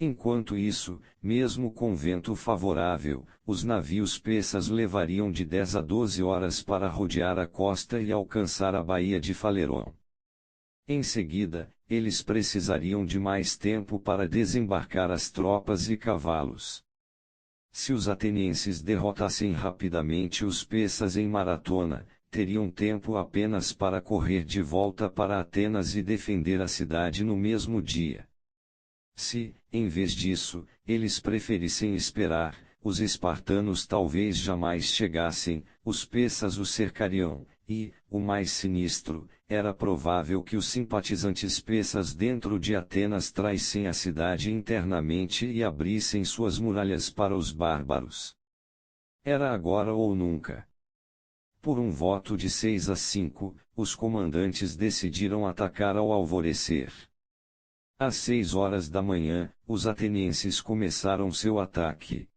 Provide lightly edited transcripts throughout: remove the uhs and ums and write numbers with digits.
Enquanto isso, mesmo com vento favorável, os navios persas levariam de 10 a 12 horas para rodear a costa e alcançar a Baía de Faleron. Em seguida, eles precisariam de mais tempo para desembarcar as tropas e cavalos. Se os atenienses derrotassem rapidamente os persas em Maratona, teriam tempo apenas para correr de volta para Atenas e defender a cidade no mesmo dia. Se, em vez disso, eles preferissem esperar, os espartanos talvez jamais chegassem, os persas os cercariam, e, o mais sinistro, era provável que os simpatizantes persas dentro de Atenas traíssem a cidade internamente e abrissem suas muralhas para os bárbaros. Era agora ou nunca. Por um voto de 6-5, os comandantes decidiram atacar ao alvorecer. Às 6 horas da manhã, os atenienses começaram seu ataque.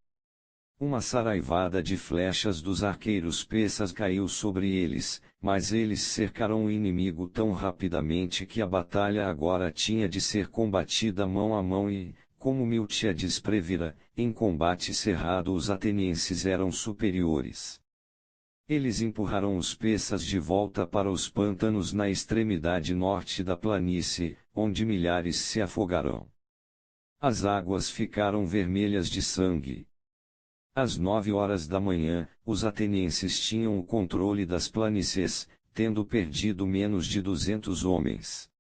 Uma saraivada de flechas dos arqueiros persas caiu sobre eles, mas eles cercaram o inimigo tão rapidamente que a batalha agora tinha de ser combatida mão a mão e, como Miltíades previra, em combate cerrado os atenienses eram superiores. Eles empurraram os persas de volta para os pântanos na extremidade norte da planície, onde milhares se afogaram. As águas ficaram vermelhas de sangue. Às 9 horas da manhã, os atenienses tinham o controle das planícies, tendo perdido menos de 200 homens.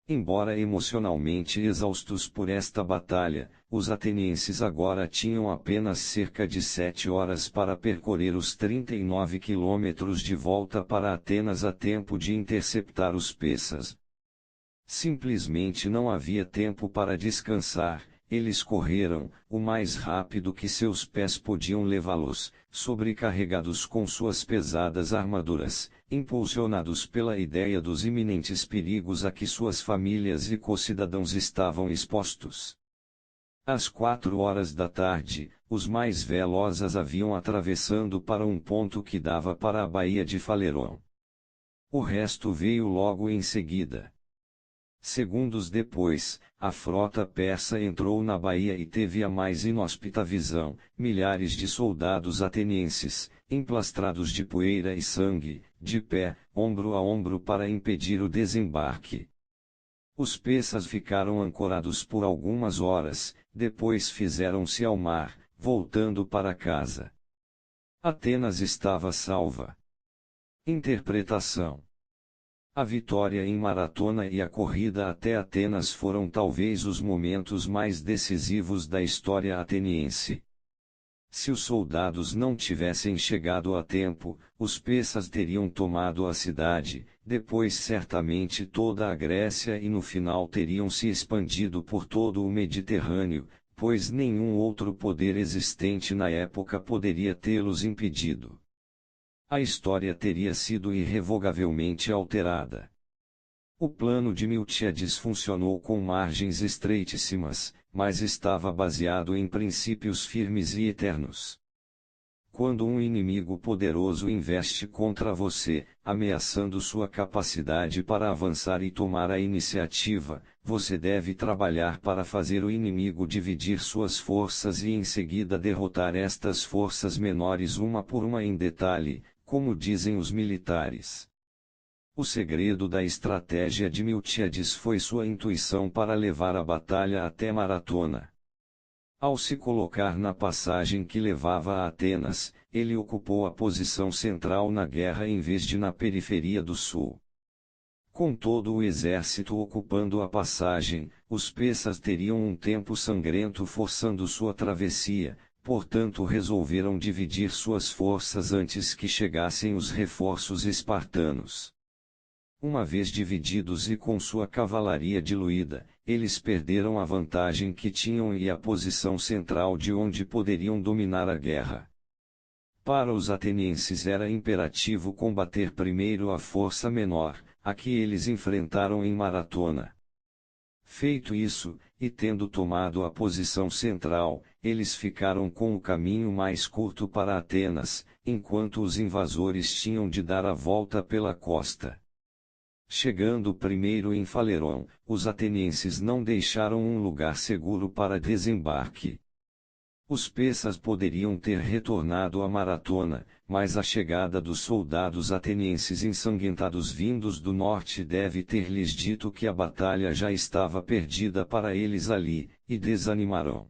Embora emocionalmente exaustos por esta batalha, os atenienses agora tinham apenas cerca de 7 horas para percorrer os 39 quilômetros de volta para Atenas a tempo de interceptar os persas. Simplesmente não havia tempo para descansar, eles correram, o mais rápido que seus pés podiam levá-los, sobrecarregados com suas pesadas armaduras, impulsionados pela ideia dos iminentes perigos a que suas famílias e co-cidadãos estavam expostos. Às 4 horas da tarde, os mais velozes haviam atravessando para um ponto que dava para a Baía de Faleron. O resto veio logo em seguida. Segundos depois, a frota persa entrou na baía e teve a mais inóspita visão: milhares de soldados atenienses, emplastrados de poeira e sangue, de pé, ombro a ombro para impedir o desembarque. Os persas ficaram ancorados por algumas horas, depois fizeram-se ao mar, voltando para casa. Atenas estava salva. Interpretação: a vitória em Maratona e a corrida até Atenas foram talvez os momentos mais decisivos da história ateniense. Se os soldados não tivessem chegado a tempo, os persas teriam tomado a cidade, depois certamente toda a Grécia e no final teriam se expandido por todo o Mediterrâneo, pois nenhum outro poder existente na época poderia tê-los impedido. A história teria sido irrevogavelmente alterada. O plano de Miltíades funcionou com margens estreitíssimas, mas estava baseado em princípios firmes e eternos. Quando um inimigo poderoso investe contra você, ameaçando sua capacidade para avançar e tomar a iniciativa, você deve trabalhar para fazer o inimigo dividir suas forças e em seguida derrotar estas forças menores uma por uma em detalhe, como dizem os militares. O segredo da estratégia de Miltíades foi sua intuição para levar a batalha até Maratona. Ao se colocar na passagem que levava a Atenas, ele ocupou a posição central na guerra em vez de na periferia do sul. Com todo o exército ocupando a passagem, os persas teriam um tempo sangrento forçando sua travessia, portanto resolveram dividir suas forças antes que chegassem os reforços espartanos. Uma vez divididos e com sua cavalaria diluída, eles perderam a vantagem que tinham e a posição central de onde poderiam dominar a guerra. Para os atenienses era imperativo combater primeiro a força menor, a que eles enfrentaram em Maratona. Feito isso, e tendo tomado a posição central, eles ficaram com o caminho mais curto para Atenas, enquanto os invasores tinham de dar a volta pela costa. Chegando primeiro em Faleron, os atenienses não deixaram um lugar seguro para desembarque. Os persas poderiam ter retornado à maratona, mas a chegada dos soldados atenienses ensanguentados vindos do norte deve ter lhes dito que a batalha já estava perdida para eles ali, e desanimaram.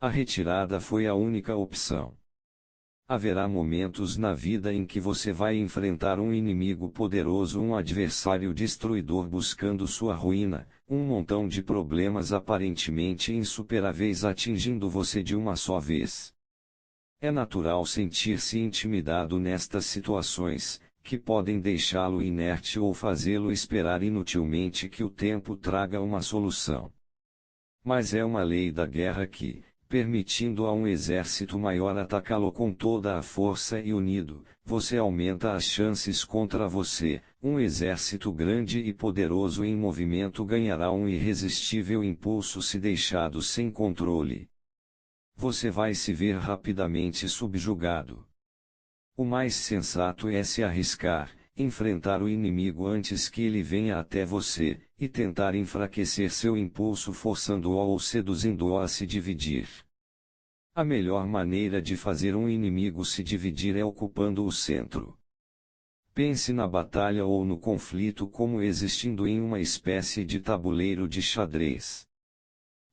A retirada foi a única opção. Haverá momentos na vida em que você vai enfrentar um inimigo poderoso, um adversário destruidor buscando sua ruína, um montão de problemas aparentemente insuperáveis atingindo você de uma só vez. É natural sentir-se intimidado nestas situações, que podem deixá-lo inerte ou fazê-lo esperar inutilmente que o tempo traga uma solução. Mas é uma lei da guerra que, permitindo a um exército maior atacá-lo com toda a força e unido, você aumenta as chances contra você. Um exército grande e poderoso em movimento ganhará um irresistível impulso se deixado sem controle. Você vai se ver rapidamente subjugado. O mais sensato é se arriscar, enfrentar o inimigo antes que ele venha até você, e tentar enfraquecer seu impulso forçando-o ou seduzindo-o a se dividir. A melhor maneira de fazer um inimigo se dividir é ocupando o centro. Pense na batalha ou no conflito como existindo em uma espécie de tabuleiro de xadrez.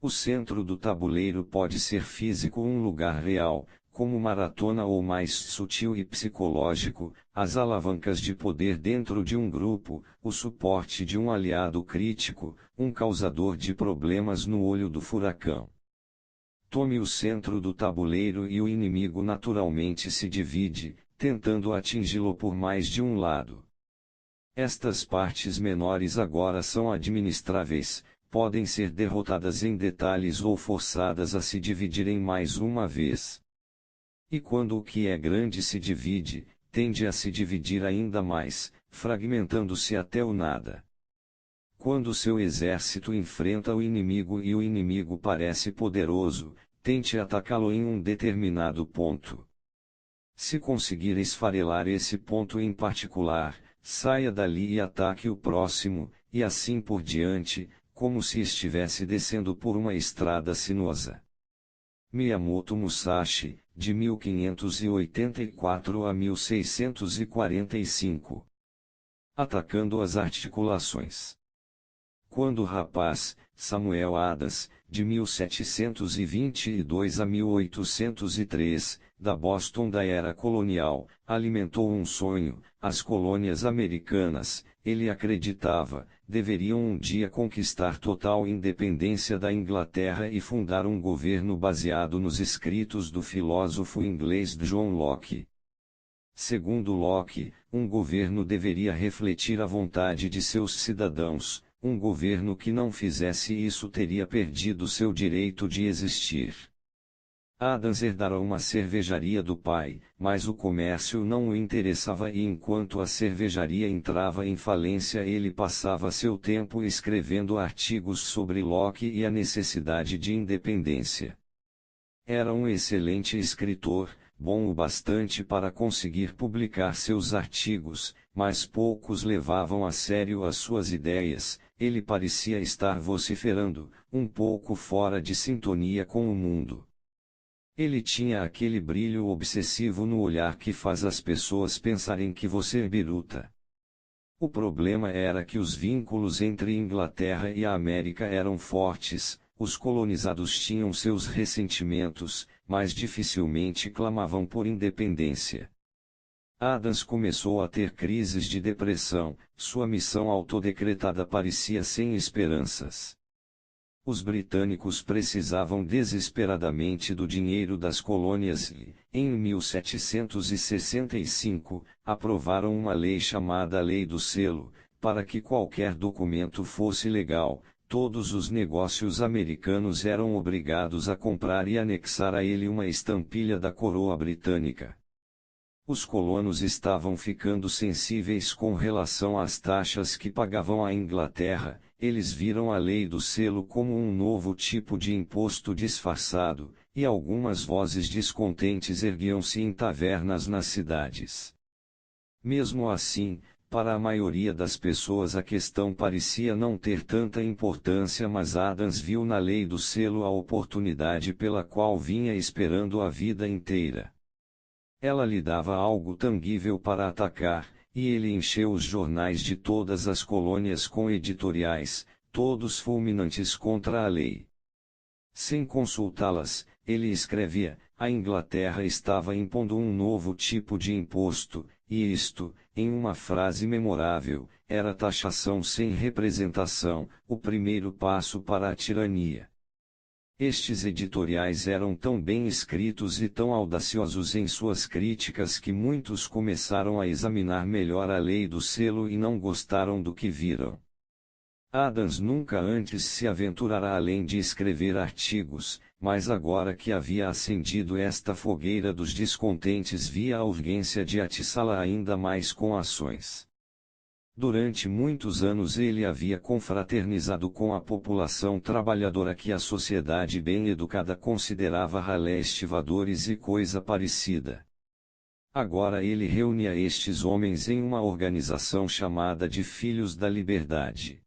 O centro do tabuleiro pode ser físico, um lugar real, como maratona, ou mais sutil e psicológico, as alavancas de poder dentro de um grupo, o suporte de um aliado crítico, um causador de problemas no olho do furacão. Tome o centro do tabuleiro e o inimigo naturalmente se divide, tentando atingi-lo por mais de um lado. Estas partes menores agora são administráveis, podem ser derrotadas em detalhes ou forçadas a se dividirem mais uma vez. E quando o que é grande se divide, tende a se dividir ainda mais, fragmentando-se até o nada. Quando seu exército enfrenta o inimigo e o inimigo parece poderoso, tente atacá-lo em um determinado ponto. Se conseguir esfarelar esse ponto em particular, saia dali e ataque o próximo, e assim por diante, como se estivesse descendo por uma estrada sinuosa. Miyamoto Musashi, de 1584 a 1645. Atacando as articulações. Quando o rapaz, Samuel Adams, de 1722 a 1803, da Boston da era colonial, alimentou um sonho, as colônias americanas, ele acreditava, deveriam um dia conquistar total independência da Inglaterra e fundar um governo baseado nos escritos do filósofo inglês John Locke. Segundo Locke, um governo deveria refletir a vontade de seus cidadãos. Um governo que não fizesse isso teria perdido seu direito de existir. Adams herdara uma cervejaria do pai, mas o comércio não o interessava e enquanto a cervejaria entrava em falência ele passava seu tempo escrevendo artigos sobre Locke e a necessidade de independência. Era um excelente escritor, bom o bastante para conseguir publicar seus artigos, mas poucos levavam a sério as suas ideias. Ele parecia estar vociferando, um pouco fora de sintonia com o mundo. Ele tinha aquele brilho obsessivo no olhar que faz as pessoas pensarem que você é biruta. O problema era que os vínculos entre Inglaterra e a América eram fortes, os colonizados tinham seus ressentimentos, mas dificilmente clamavam por independência. Adams começou a ter crises de depressão, sua missão autodecretada parecia sem esperanças. Os britânicos precisavam desesperadamente do dinheiro das colônias e, em 1765, aprovaram uma lei chamada Lei do Selo, para que qualquer documento fosse legal. Todos os negócios americanos eram obrigados a comprar e anexar a ele uma estampilha da coroa britânica. Os colonos estavam ficando sensíveis com relação às taxas que pagavam à Inglaterra, eles viram a lei do selo como um novo tipo de imposto disfarçado, e algumas vozes descontentes erguiam-se em tavernas nas cidades. Mesmo assim, Para a maioria das pessoas a questão parecia não ter tanta importância, mas Adams viu na lei do selo a oportunidade pela qual vinha esperando a vida inteira. Ela lhe dava algo tangível para atacar, e ele encheu os jornais de todas as colônias com editoriais, todos fulminantes contra a lei. Sem consultá-las, ele escrevia: a Inglaterra estava impondo um novo tipo de imposto, e isto, em uma frase memorável, era taxação sem representação, o primeiro passo para a tirania. Estes editoriais eram tão bem escritos e tão audaciosos em suas críticas que muitos começaram a examinar melhor a lei do selo e não gostaram do que viram. Adams nunca antes se aventurara além de escrever artigos, mas agora que havia acendido esta fogueira dos descontentes via a urgência de atiçá-la ainda mais com ações. Durante muitos anos ele havia confraternizado com a população trabalhadora que a sociedade bem educada considerava ralé estivadores e coisa parecida. Agora ele reunia estes homens em uma organização chamada de Filhos da Liberdade.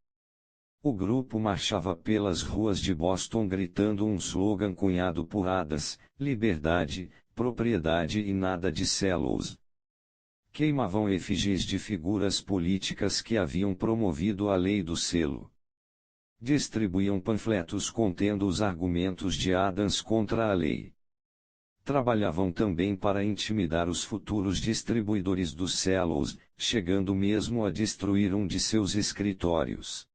O grupo marchava pelas ruas de Boston gritando um slogan cunhado por Adams: liberdade, propriedade e nada de celos. Queimavam efígies de figuras políticas que haviam promovido a lei do selo. Distribuíam panfletos contendo os argumentos de Adams contra a lei. Trabalhavam também para intimidar os futuros distribuidores dos selos, chegando mesmo a destruir um de seus escritórios.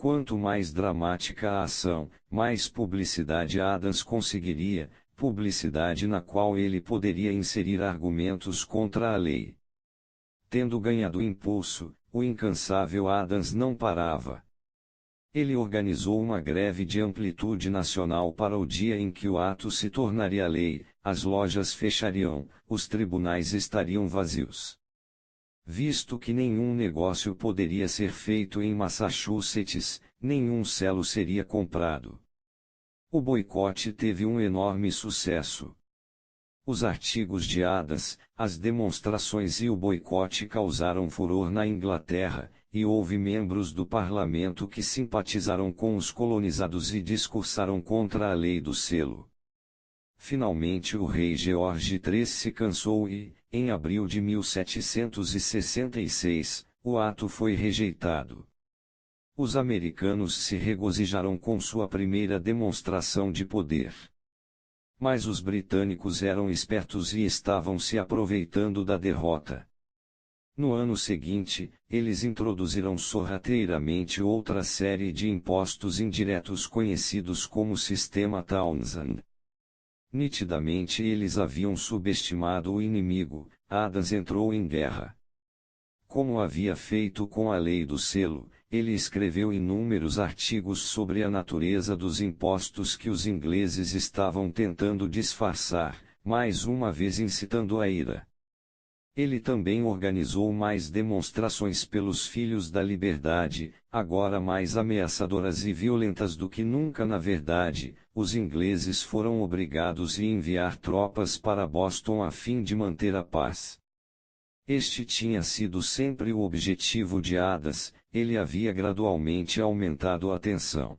Quanto mais dramática a ação, mais publicidade Adams conseguiria, publicidade na qual ele poderia inserir argumentos contra a lei. Tendo ganhado impulso, o incansável Adams não parava. Ele organizou uma greve de amplitude nacional para o dia em que o ato se tornaria lei, as lojas fechariam, os tribunais estariam vazios. Visto que nenhum negócio poderia ser feito em Massachusetts, nenhum selo seria comprado. O boicote teve um enorme sucesso. Os artigos de Adams, as demonstrações e o boicote causaram furor na Inglaterra, e houve membros do parlamento que simpatizaram com os colonizados e discursaram contra a lei do selo. Finalmente o rei George III se cansou e, em abril de 1766, o ato foi rejeitado. Os americanos se regozijaram com sua primeira demonstração de poder. Mas os britânicos eram espertos e estavam se aproveitando da derrota. No ano seguinte, eles introduziram sorrateiramente outra série de impostos indiretos conhecidos como Sistema Townshend. Nitidamente eles haviam subestimado o inimigo. Adams entrou em guerra. Como havia feito com a lei do selo, ele escreveu inúmeros artigos sobre a natureza dos impostos que os ingleses estavam tentando disfarçar, mais uma vez incitando a ira. Ele também organizou mais demonstrações pelos Filhos da Liberdade, agora mais ameaçadoras e violentas do que nunca. Na verdade, os ingleses foram obrigados a enviar tropas para Boston a fim de manter a paz. Este tinha sido sempre o objetivo de Adams, ele havia gradualmente aumentado a tensão.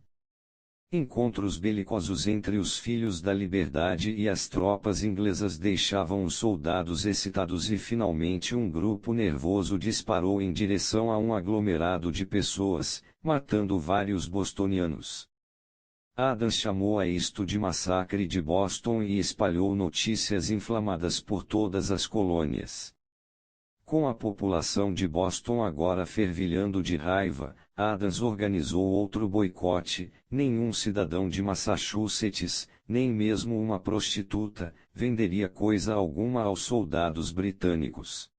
Encontros belicosos entre os Filhos da Liberdade e as tropas inglesas deixavam os soldados excitados e finalmente um grupo nervoso disparou em direção a um aglomerado de pessoas, matando vários bostonianos. Adams chamou a isto de Massacre de Boston e espalhou notícias inflamadas por todas as colônias. Com a população de Boston agora fervilhando de raiva, Adams organizou outro boicote. Nenhum cidadão de Massachusetts, nem mesmo uma prostituta, venderia coisa alguma aos soldados britânicos.